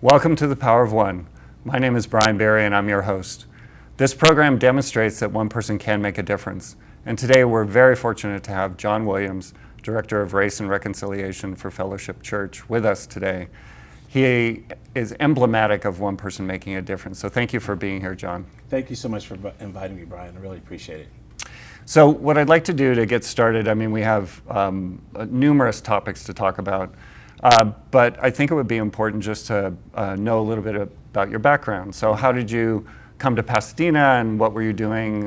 Welcome to The Power of One. My name is Brian Berry and I'm your host. This program demonstrates that one person can make a difference. And today we're very fortunate to have John Williams, Director of Race and Reconciliation for Fellowship Church, with us today. He is emblematic of one person making a difference. So thank you for being here, John. Thank you so much for inviting me, Brian. I really appreciate it. So what I'd like to do to get started, we have numerous topics to talk about. But I think it would be important just to know a little bit about your background. So how did you come to Pasadena and what were you doing,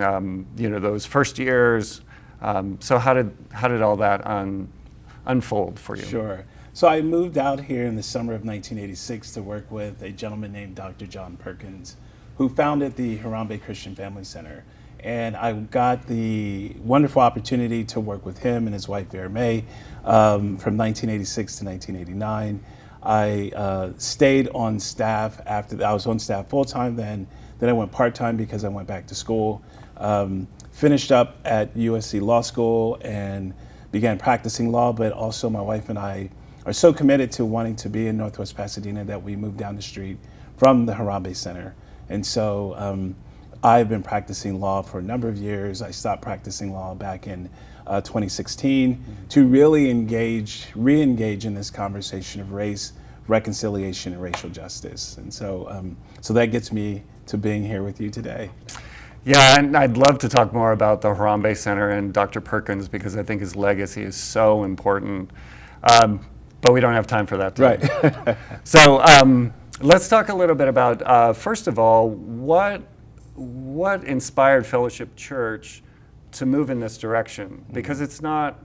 those first years? So how did all that unfold for you? Sure. So I moved out here in the summer of 1986 to work with a gentleman named Dr. John Perkins, who founded the Harambe Christian Family Center. And I got the wonderful opportunity to work with him and his wife, Vera May, from 1986 to 1989. I stayed on staff after I was on staff full-time then. Then I went part-time because I went back to school. Finished up at USC Law School and began practicing law, but also my wife and I are so committed to wanting to be in Northwest Pasadena that we moved down the street from the Harambe Center. And so I've been practicing law for a number of years. I stopped practicing law back in 2016 to really re-engage in this conversation of race, reconciliation, and racial justice. And so, so that gets me to being here with you today. Yeah, and I'd love to talk more about the Harambe Center and Dr. Perkins because I think his legacy is so important. But we don't have time for that today. Right. So let's talk a little bit about, first of all, what inspired Fellowship Church to move in this direction? Because it's not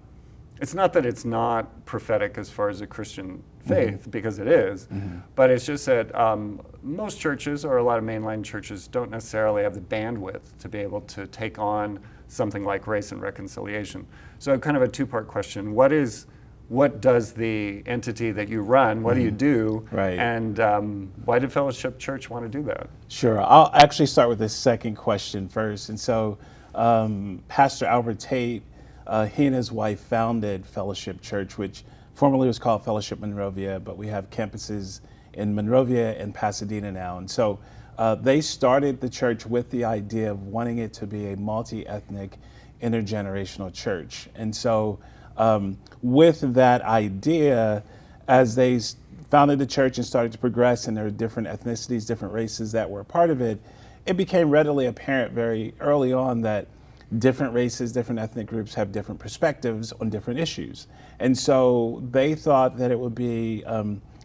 that it's not prophetic as far as a Christian faith, because it is, but it's just that most churches or a lot of mainline churches don't necessarily have the bandwidth to be able to take on something like race and reconciliation. So kind of a two-part question. What does the entity that you run, what do you do? Right. And why did Fellowship Church want to do that? Sure. I'll actually start with the second question first. And so Pastor Albert Tate, he and his wife founded Fellowship Church, which formerly was called Fellowship Monrovia, but we have campuses in Monrovia and Pasadena now. And so they started the church with the idea of wanting it to be a multi-ethnic, intergenerational church. And so with that idea, as they founded the church and started to progress, and there were different ethnicities, different races that were a part of it, it became readily apparent very early on that different races, different ethnic groups have different perspectives on different issues. And so they thought that it would be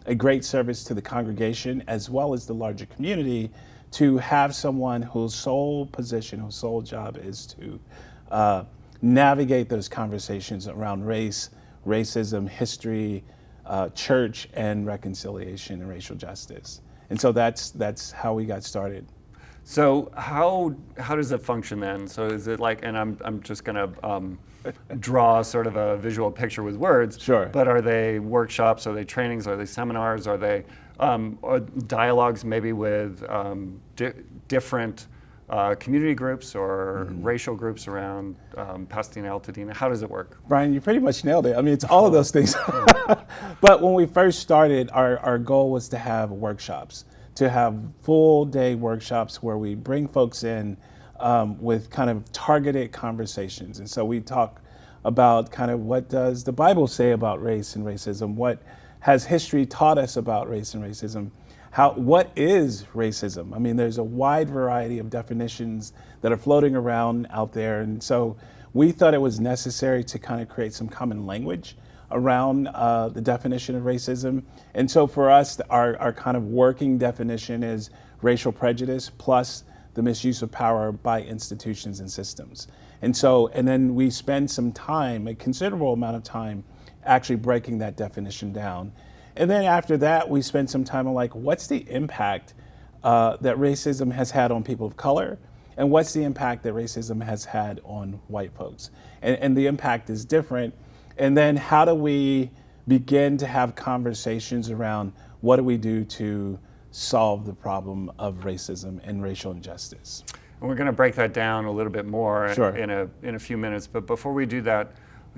a great service to the congregation as well as the larger community to have someone whose sole position, whose sole job is to navigate those conversations around race, racism, history, church, and reconciliation and racial justice. And so that's how we got started. So how does it function then? So is it like, and I'm just gonna draw sort of a visual picture with words. Sure. But are they workshops? Are they trainings? Are they seminars? Are they or dialogues maybe with different community groups or racial groups around Pasadena, Altadena? How does it work? Brian, you pretty much nailed it. I mean, it's all of those things. But when we first started, our goal was to have workshops, to have full day workshops where we bring folks in with kind of targeted conversations. And so we talk about kind of what does the Bible say about race and racism? What has history taught us about race and racism? What is racism? I mean, there's a wide variety of definitions that are floating around out there. And so we thought it was necessary to kind of create some common language around the definition of racism. And so for us, our kind of working definition is racial prejudice plus the misuse of power by institutions and systems. And then we spend some time, a considerable amount of time, actually breaking that definition down. And then after that, we spend some time on like, what's the impact that racism has had on people of color? And what's the impact that racism has had on white folks? And the impact is different. And then how do we begin to have conversations around what do we do to solve the problem of racism and racial injustice? And we're going to break that down a little bit more Sure. in a few minutes. But before we do that,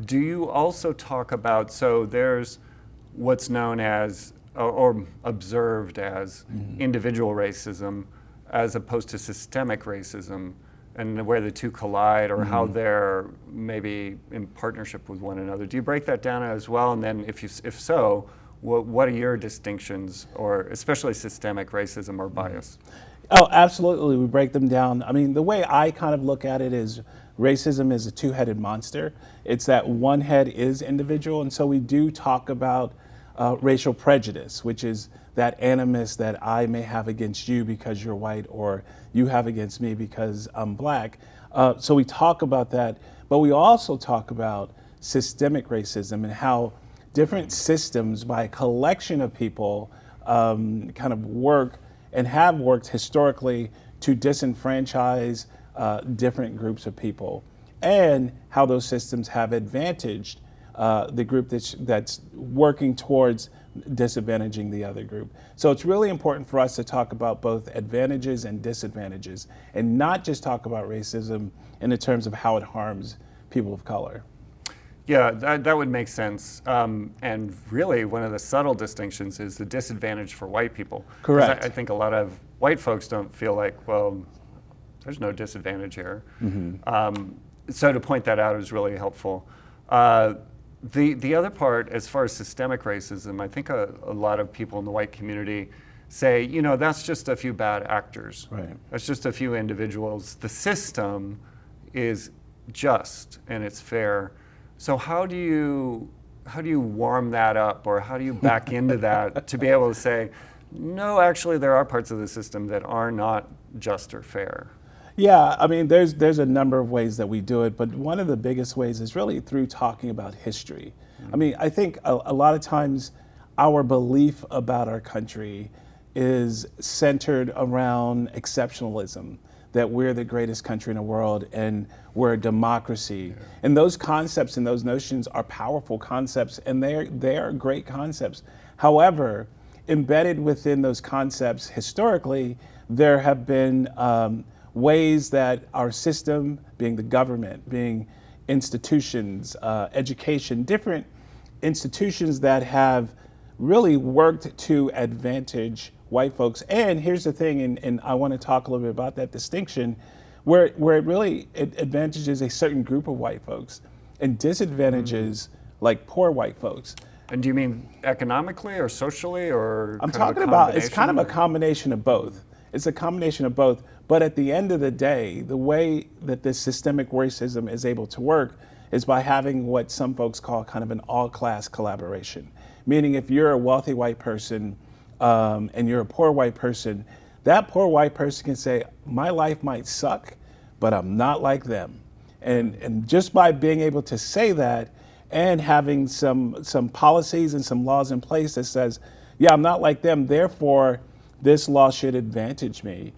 do you also talk about, so there's what's known as or observed as individual racism as opposed to systemic racism, and where the two collide, or how they're maybe in partnership with one another. Do you break that down as well? And then if so, what are your distinctions, or especially systemic racism or bias? Oh, absolutely. We break them down. I mean, the way I kind of look at it is racism is a two-headed monster. It's that one head is individual, and so we do talk about racial prejudice, which is that animus that I may have against you because you're white, or you have against me because I'm black. So we talk about that, but we also talk about systemic racism and how different systems by a collection of people kind of work and have worked historically to disenfranchise different groups of people, and how those systems have advantaged the group that's working towards disadvantaging the other group. So it's really important for us to talk about both advantages and disadvantages, and not just talk about racism in the terms of how it harms people of color. Yeah, that would make sense. And really, one of the subtle distinctions is the disadvantage for white people. 'Cause Correct. I think a lot of white folks don't feel like, well, there's no disadvantage here. So to point that out is really helpful. The other part, as far as systemic racism, I think a lot of people in the white community say, that's just a few bad actors. Right. That's just a few individuals. The system is just and it's fair. So how do you warm that up, or how do you back into that to be able to say, no, actually there are parts of the system that are not just or fair? Yeah, I mean, there's a number of ways that we do it, but one of the biggest ways is really through talking about history. I mean, I think a lot of times our belief about our country is centered around exceptionalism, that we're the greatest country in the world and we're a democracy. Yeah. And those concepts and those notions are powerful concepts, and they are great concepts. However, embedded within those concepts historically, there have been ways that our system, being the government, being institutions, education, different institutions that have really worked to advantage white folks. And here's the thing, and I want to talk a little bit about that distinction, where it really advantages a certain group of white folks and disadvantages like poor white folks. And do you mean economically or socially, or I'm talking about, it's kind of a combination of both. It's a combination of both. But at the end of the day, the way that this systemic racism is able to work is by having what some folks call kind of an all-class collaboration. Meaning if you're a wealthy white person and you're a poor white person, that poor white person can say, my life might suck, but I'm not like them. And just by being able to say that and having some policies and some laws in place that says, yeah, I'm not like them, therefore this law should advantage me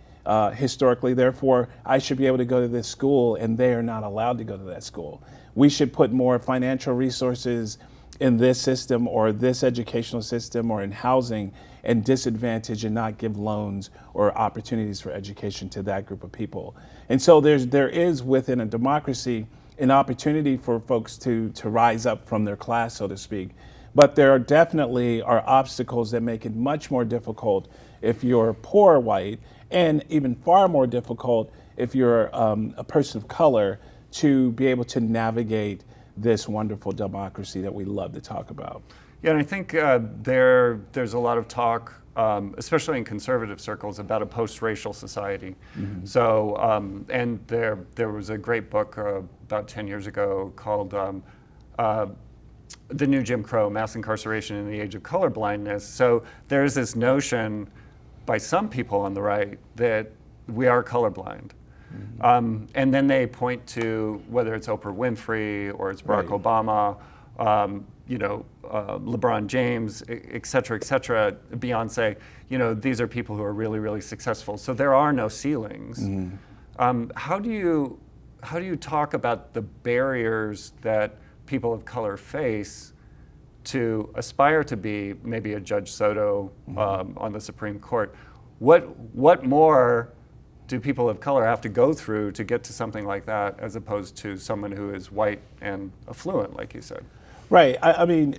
historically, therefore I should be able to go to this school and they are not allowed to go to that school. We should put more financial resources in this system or this educational system or in housing, and disadvantage and not give loans or opportunities for education to that group of people. And so there is within a democracy an opportunity for folks to rise up from their class, so to speak. But there are definitely obstacles that make it much more difficult if you're poor white, and even far more difficult if you're a person of color, to be able to navigate this wonderful democracy that we love to talk about. Yeah, and I think there's a lot of talk, especially in conservative circles, about a post-racial society. Mm-hmm. So, and there was a great book about 10 years ago called The New Jim Crow, Mass Incarceration in the Age of Colorblindness. So there's this notion by some people on the right that we are colorblind. Mm-hmm. And then they point to whether it's Oprah Winfrey or it's Barack Obama, LeBron James, et cetera, Beyonce, these are people who are really, really successful. So there are no ceilings. Mm-hmm. How do you talk about the barriers that people of color face to aspire to be maybe a Judge Soto on the Supreme Court? What more do people of color have to go through to get to something like that, as opposed to someone who is white and affluent, like you said? Right. I mean,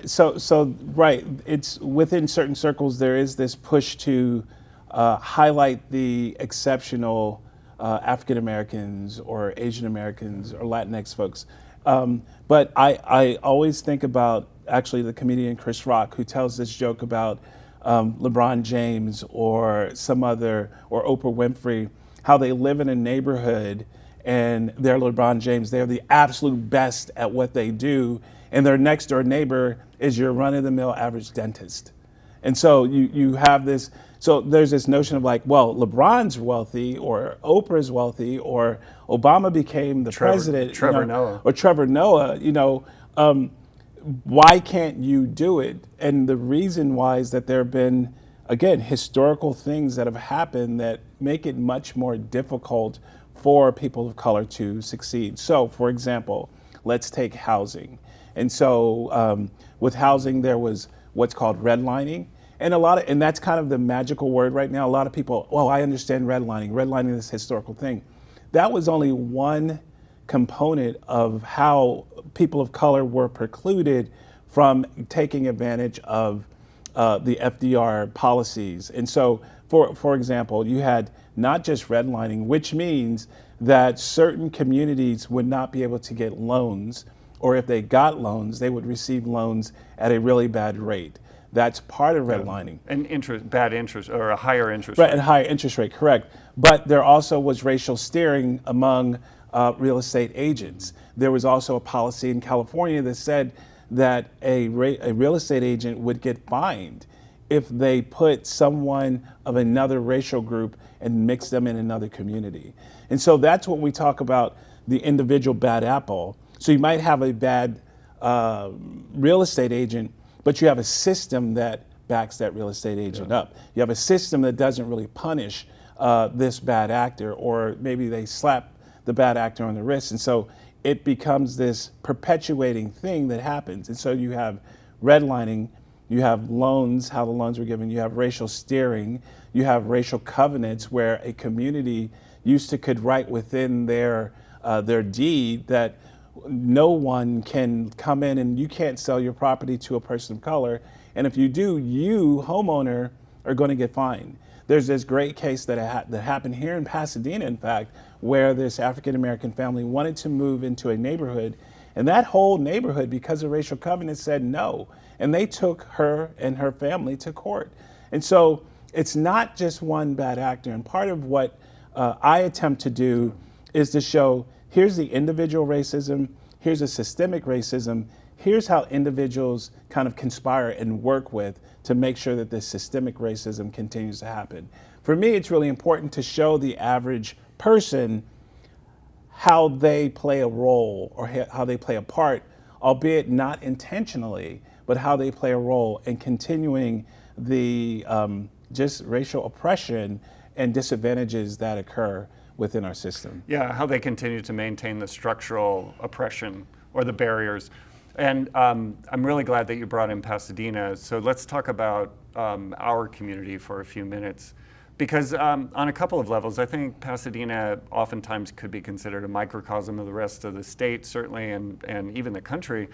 right. It's within certain circles there is this push to highlight the exceptional African Americans or Asian Americans or Latinx folks. But I always think about actually the comedian Chris Rock, who tells this joke about LeBron James or some other, or Oprah Winfrey, how they live in a neighborhood and they're LeBron James. They're the absolute best at what they do, and their next door neighbor is your run-of-the-mill average dentist. And so you have this, so there's this notion of like, well, LeBron's wealthy, or Oprah's wealthy, or Obama became the president, Trevor Noah. or Trevor Noah, why can't you do it? And the reason why is that there have been, again, historical things that have happened that make it much more difficult for people of color to succeed. So, for example, let's take housing. And so with housing, there was what's called redlining. And that's kind of the magical word right now. A lot of people, oh, I understand redlining. Redlining is this historical thing. That was only one component of how people of color were precluded from taking advantage of the FDR policies. And so, for example, you had not just redlining, which means that certain communities would not be able to get loans, or if they got loans, they would receive loans at a really bad rate. That's part of redlining. And bad interest, or a higher interest Right, rate. and higher interest rate, correct. But there also was racial steering among real estate agents. There was also a policy in California that said that a real estate agent would get fined if they put someone of another racial group and mix them in another community. And so that's what we talk about, the individual bad apple. So you might have a bad real estate agent, but you have a system that backs that real estate agent up. You have a system that doesn't really punish this bad actor, or maybe they slap the bad actor on the wrist. And so it becomes this perpetuating thing that happens. And so you have redlining, you have loans, how the loans were given, you have racial steering, you have racial covenants where a community could write within their deed that no one can come in and you can't sell your property to a person of color. And if you do, you, homeowner, are going to get fined. There's this great case that happened here in Pasadena, in fact, where this African-American family wanted to move into a neighborhood, and that whole neighborhood, because of racial covenants, said no. And they took her and her family to court. And so it's not just one bad actor. And part of what I attempt to do is to show, here's the individual racism, here's a systemic racism, here's how individuals kind of conspire and work with to make sure that this systemic racism continues to happen. For me, it's really important to show the average person how they play a role, or how they play a part, albeit not intentionally, but how they play a role in continuing the just racial oppression and disadvantages that occur within our system. Yeah, how they continue to maintain the structural oppression or the barriers. And I'm really glad that you brought in Pasadena. So let's talk about our community for a few minutes. Because on a couple of levels, I think Pasadena oftentimes could be considered a microcosm of the rest of the state, certainly, and even the country,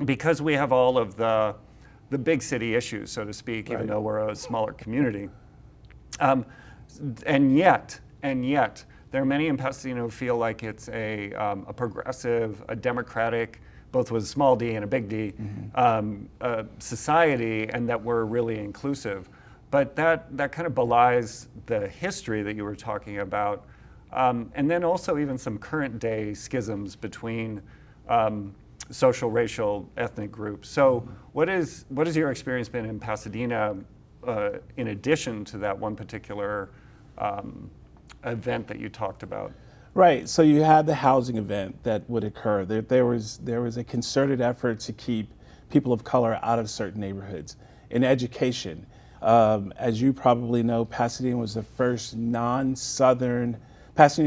because we have all of the big city issues, so to speak, Right. even though we're a smaller community. And yet, there are many in Pasadena who feel like it's a progressive, a democratic, both with a small d and a big D, society, and that we're really inclusive. But that kind of belies the history that you were talking about, and then also even some current day schisms between social, racial, ethnic groups. So what has your experience been in Pasadena in addition to that one particular event that you talked about? Right. So you had the housing event that would occur. There was a concerted effort to keep people of color out of certain neighborhoods. In education, as you probably know, Pasadena was the first Pasadena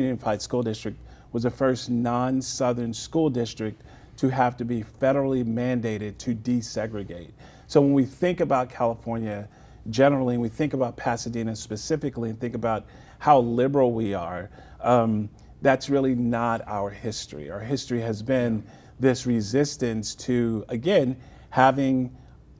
Unified School District was the first non-Southern school district to have to be federally mandated to desegregate. So when we think about California generally, and we think about Pasadena specifically, and think about how liberal we are, that's really not our history. Our history has been this resistance to, again, having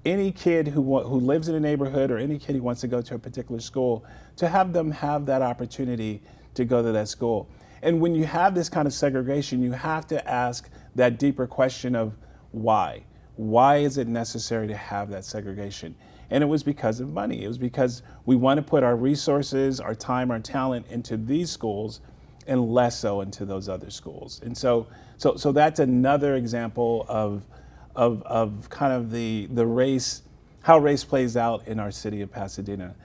any kid who lives in a neighborhood or any kid who wants to go to a particular school, to have them have that opportunity to go to that school. And when you have this kind of segregation, you have to ask that deeper question of why? Why is it necessary to have that segregation? And it was because of money. It was because we want to put our resources, our time, our talent into these schools and less so into those other schools. And so that's another example of kind of the race, how race plays out in our city of Pasadena.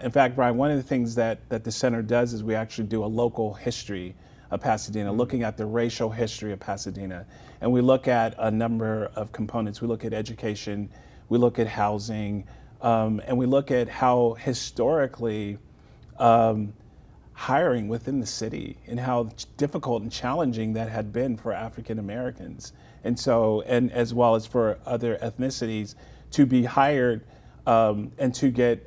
In fact, Brian, one of the things that the center does is we actually do a local history of Pasadena, looking at the racial history of Pasadena. And we look at a number of components. We look at education, we look at housing, and we look at how historically hiring within the city and how difficult and challenging that had been for African Americans. And so, and as well as for other ethnicities to be hired and to get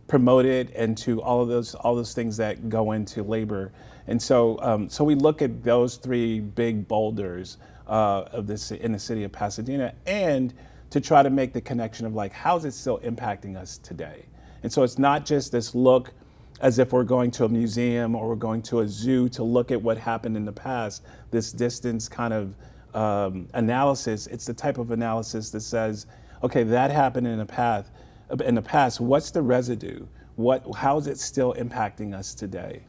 promoted and to all those things that go into labor. And so, so we look at those three big boulders of this in the city of Pasadena, and to try to make the connection of like, how's it still impacting us today? And so it's not just this look as if we're going to a museum or we're going to a zoo to look at what happened in the past, this distance kind of analysis. It's the type of analysis that says, okay, that happened in the past. What's the residue? How is it still impacting us today?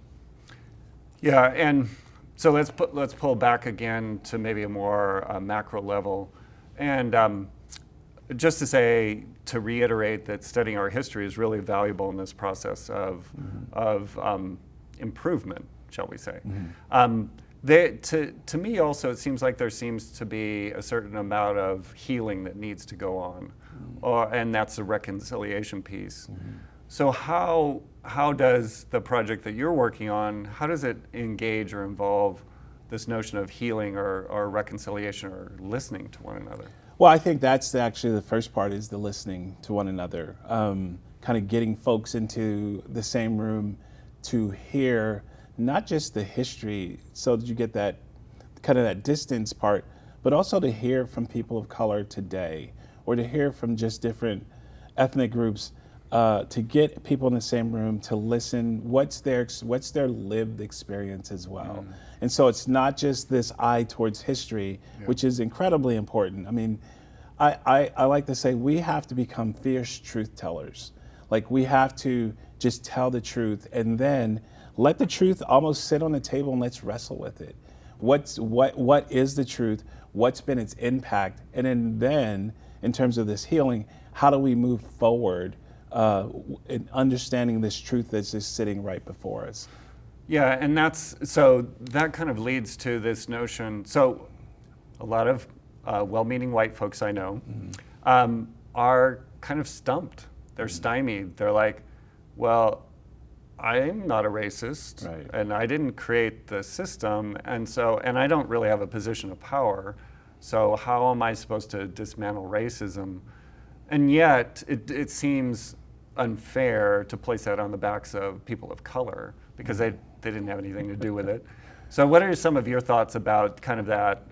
Yeah, and so let's pull back again to maybe a more macro level, and just to say, to reiterate that studying our history is really valuable in this process of improvement, shall we say. To me also, it seems like there seems to be a certain amount of healing that needs to go on, and that's the reconciliation piece. So how does the project that you're working on, how does it engage or involve this notion of healing or reconciliation or listening to one another? Well, I think that's actually the first part, is the listening to one another, kind of getting folks into the same room to hear not just the history, so that you get that kind of that distance part, but also to hear from people of color today, or to hear from just different ethnic groups, to get people in the same room to listen. What's their lived experience as well. And so it's not just this eye towards history, which is incredibly important. I mean, I like to say we have to become fierce truth tellers. Like, we have to just tell the truth, and then let the truth almost sit on the table and let's wrestle with it. What is the truth? What's been its impact? And then in terms of this healing, how do we move forward in understanding this truth that's just sitting right before us? Yeah, and that kind of leads to this notion. So a lot of well-meaning white folks I know are kind of stumped. They're stymied. They're like, well, I'm not a racist, Right. and I didn't create the system, and I don't really have a position of power, so how am I supposed to dismantle racism? And yet, it seems unfair to place that on the backs of people of color, because they didn't have anything to do with it. So what are some of your thoughts about kind of that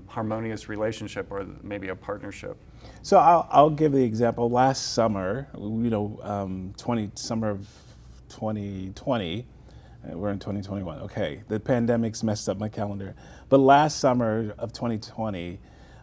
harmonious relationship, or maybe a partnership? So I'll give the example. Last summer, summer of 2020, we're in 2021. Okay, the pandemic's messed up my calendar. But last summer of 2020,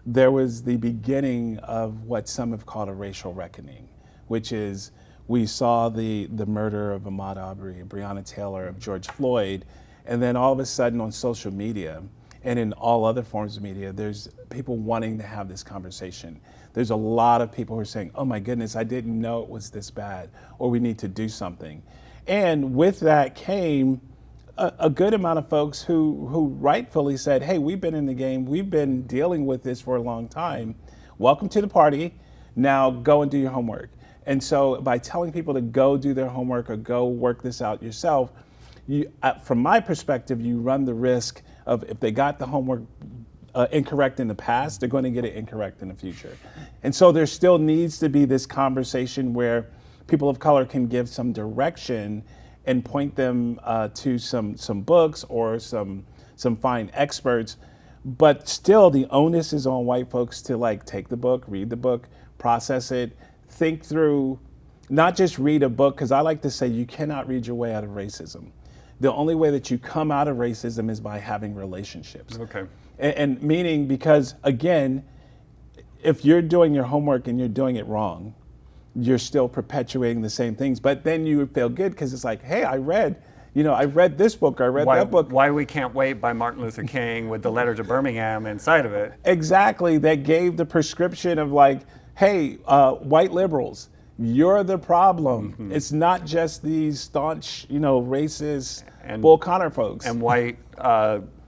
there was the beginning of what some have called a racial reckoning, which is we saw the murder of Ahmaud Arbery, Breonna Taylor, of George Floyd, and then all of a sudden on social media and in all other forms of media, there's people wanting to have this conversation. There's a lot of people who are saying, oh my goodness, I didn't know it was this bad, or we need to do something. And with that came a good amount of folks who rightfully said, hey, we've been in the game, we've been dealing with this for a long time. Welcome to the party. Now go and do your homework. And so by telling people to go do their homework or go work this out yourself, from my perspective, you run the risk of, if they got the homework incorrect in the past, they're going to get it incorrect in the future. And so there still needs to be this conversation where people of color can give some direction and point them to some books or some fine experts, But still, the onus is on white folks to like take the book, read the book, process it, think through, not just read a book, because I like to say you cannot read your way out of racism. The only way that you come out of racism is by having relationships. Okay. And meaning, because again, if you're doing your homework and you're doing it wrong, you're still perpetuating the same things. But then you would feel good because it's like, hey, I read this book, or I read that book. Why We Can't Wait by Martin Luther King with the letter to Birmingham inside of it. Exactly. That gave the prescription of like, hey, white liberals, you're the problem. Mm-hmm. It's not just these staunch, racist Bull Connor folks. And white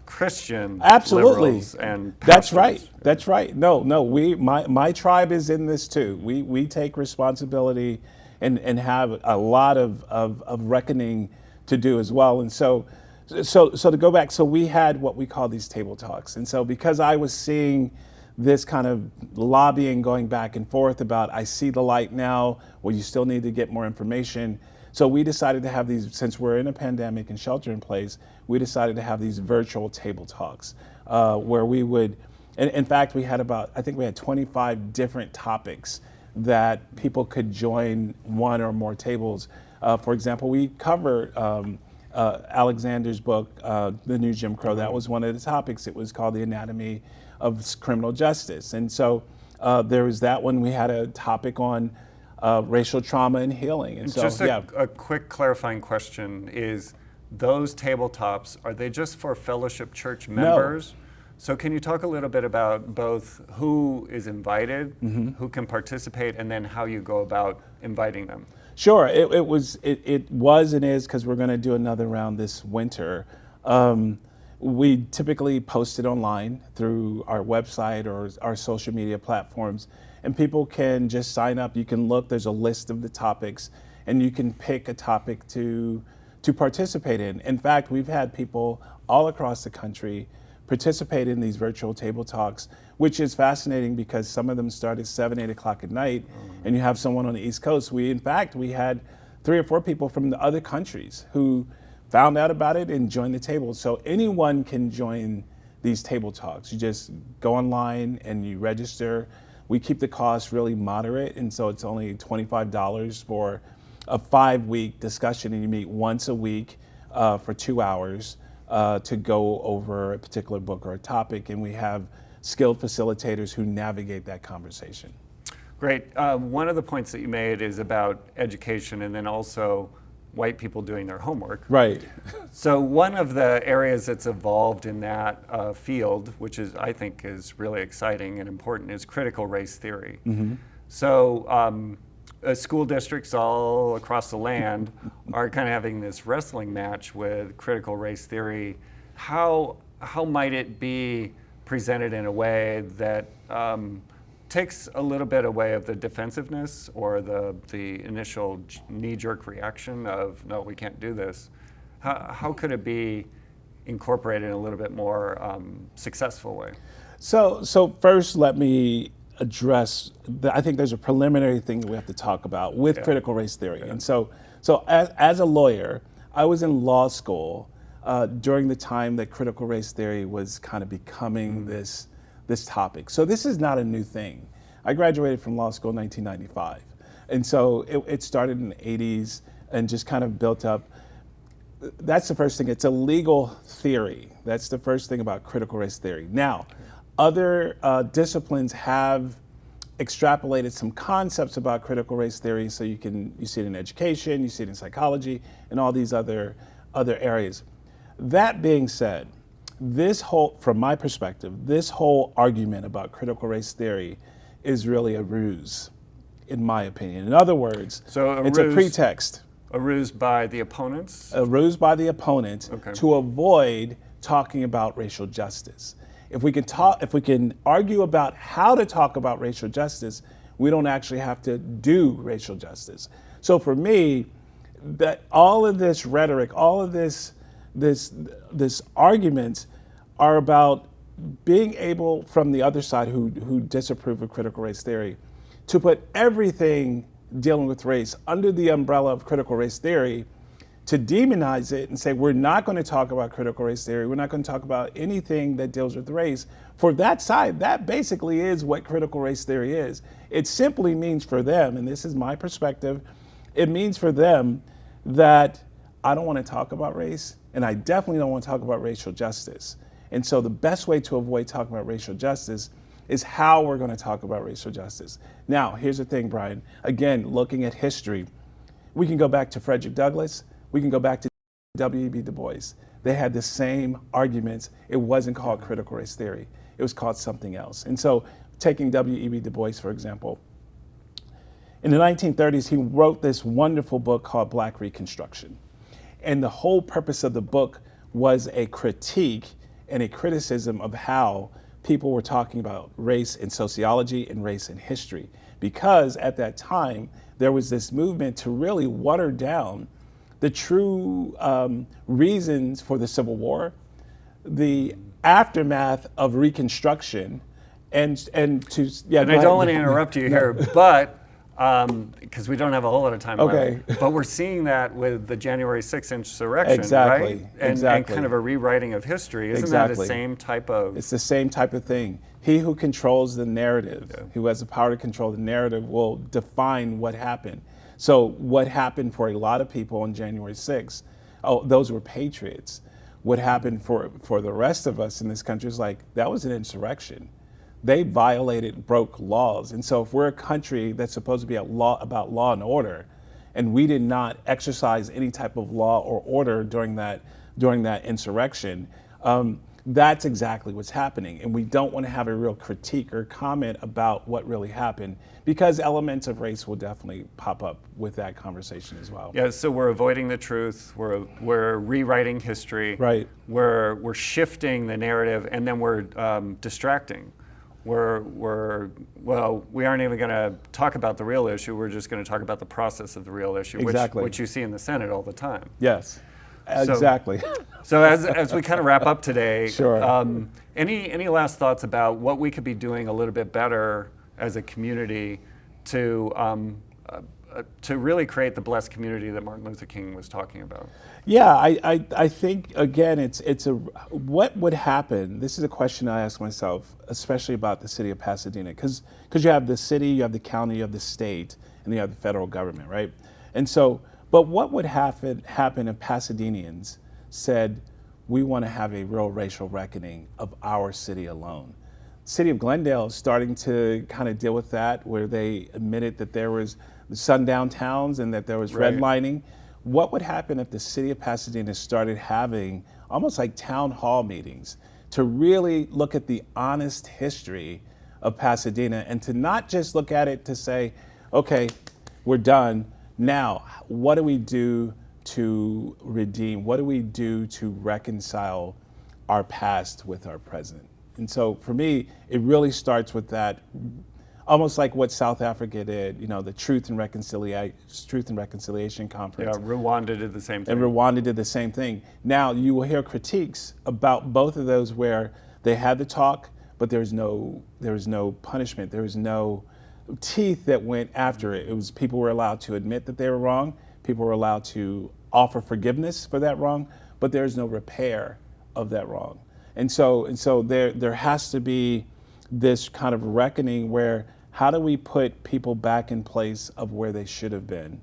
Christian Absolutely. liberals and That's pastors. right. That's right. No, my tribe is in this too. We take responsibility and have a lot of reckoning to do as well. And so to go back, so we had what we call these table talks. And so because I was seeing this kind of lobbying going back and forth about, I see the light now, well, you still need to get more information. So we decided to have these, since we're in a pandemic and shelter in place, we decided to have these virtual table talks where we would, and in fact, we had I think we had 25 different topics that people could join one or more tables. For example, we covered Alexander's book, The New Jim Crow. That was one of the topics. It was called The Anatomy of Criminal Justice. And so there was that one. We had a topic on racial trauma and healing. And so, just a quick clarifying question is, those tabletops, are they just for Fellowship Church members? No. So can you talk a little bit about both who is invited, who can participate, and then how you go about inviting them? Sure, it was and is, because we're going to do another round this winter. We typically post it online through our website or our social media platforms, and people can just sign up. You can look, there's a list of the topics, and you can pick a topic to participate in. In fact, we've had people all across the country participate in these virtual table talks, which is fascinating because some of them start at 7, 8 o'clock at night, and you have someone on the East Coast. We had 3 or 4 people from the other countries who found out about it and joined the table. So anyone can join these table talks. You just go online and you register. We keep the cost really moderate, and so it's only $25 for a 5-week discussion, and you meet once a week for 2 hours to go over a particular book or a topic, and we have skilled facilitators who navigate that conversation. Great. One of the points that you made is about education, and then also white people doing their homework. Right. So one of the areas that's evolved in that field, which I think is really exciting and important, is critical race theory. Mm-hmm. So school districts all across the land are kind of having this wrestling match with critical race theory. How might it be presented in a way that takes a little bit away of the defensiveness or the initial knee-jerk reaction of, no, we can't do this? How could it be incorporated in a little bit more successful way? So first, let me address, I think there's a preliminary thing that we have to talk about with critical race theory. Yeah. And so as a lawyer, I was in law school during the time that critical race theory was kind of becoming this topic. So this is not a new thing. I graduated from law school in 1995. And so it started in the 80s and just kind of built up. That's the first thing. It's a legal theory. That's the first thing about critical race theory. Now, other disciplines have extrapolated some concepts about critical race theory. So you see it in education, you see it in psychology, and all these other areas. That being said, from my perspective, this whole argument about critical race theory is really a ruse, in my opinion. In other words, it's a pretext. A ruse by the opponents? A ruse by the opponent to avoid talking about racial justice. If we can argue about how to talk about racial justice, we don't actually have to do racial justice. So for me, that all of this rhetoric, all of this arguments are about being able, from the other side who disapprove of critical race theory, to put everything dealing with race under the umbrella of critical race theory, to demonize it and say, we're not going to talk about critical race theory. We're not going to talk about anything that deals with race. For that side, that basically is what critical race theory is. It simply means for them, and this is my perspective, it means for them that I don't want to talk about race, and I definitely don't want to talk about racial justice. And so the best way to avoid talking about racial justice is how we're going to talk about racial justice. Now, here's the thing, Brian. Again, looking at history, we can go back to Frederick Douglass. We can go back to W.E.B. Du Bois. They had the same arguments. It wasn't called critical race theory. It was called something else. And so taking W.E.B. Du Bois, for example, in the 1930s, he wrote this wonderful book called Black Reconstruction. And the whole purpose of the book was a critique and a criticism of how people were talking about race in sociology and race in history. Because at that time, there was this movement to really water down the true reasons for the Civil War, the aftermath of Reconstruction, and to yeah. And I don't want to interrupt you here, but because we don't have a whole lot of time Okay. left. But we're seeing that with the January 6th insurrection, Exactly, right? And exactly. kind of a rewriting of history. Isn't that the Exactly. same type of? It's the same type of thing. He who controls the narrative, who has the power to control the narrative, will define what happened. So what happened for a lot of people on January 6th, oh, those were patriots. What happened for the rest of us in this country is like, that was an insurrection. They violated, broke laws. And so if we're a country that's supposed to be about law and order, and we did not exercise any type of law or order during that insurrection, that's exactly what's happening. And we don't want to have a real critique or comment about what really happened, because elements of race will definitely pop up with that conversation as well. Yeah, so we're avoiding the truth, we're rewriting history, Right. We're shifting the narrative, and then we're distracting. We aren't even going to talk about the real issue. We're just going to talk about the process of the real issue, Exactly. which you see in the Senate all the time. Yes, exactly. So as we kind of wrap up today, Sure. Any last thoughts about what we could be doing a little bit better as a community to really create the blessed community that Martin Luther King was talking about? Yeah, I think, again, it's what would happen? This is a question I ask myself, especially about the city of Pasadena, because you have the city, you have the county, you have the state, and you have the federal government, right? And so, but what would happen if Pasadenians said, we want to have a real racial reckoning of our city alone? City of Glendale is starting to kind of deal with that, where they admitted that there was sundown towns and that there was Right. redlining. What would happen if the city of Pasadena started having almost like town hall meetings to really look at the honest history of Pasadena, and to not just look at it to say, okay, we're done. Now, what do we do to redeem? What do we do to reconcile our past with our present? And so for me, it really starts with that, almost like what South Africa did, the Truth and Reconciliation Conference. Yeah, Rwanda did the same thing. And Rwanda did the same thing. Now you will hear critiques about both of those, where they had the talk, but there was no punishment. There was no teeth that went after it. It was, people were allowed to admit that they were wrong. People were allowed to offer forgiveness for that wrong, but there's no repair of that wrong. And so there has to be this kind of reckoning where, how do we put people back in place of where they should have been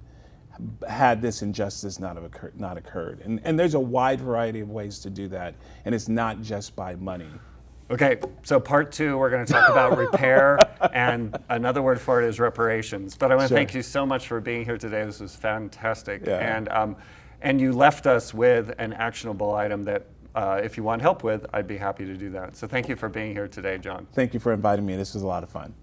had this injustice not occurred? And there's a wide variety of ways to do that, and it's not just by money. Okay, so part 2, we're going to talk about repair, and another word for it is reparations. But I want to thank you so much for being here today. This was fantastic. Yeah. And you left us with an actionable item that if you want help with, I'd be happy to do that. So thank you for being here today, John. Thank you for inviting me. This was a lot of fun.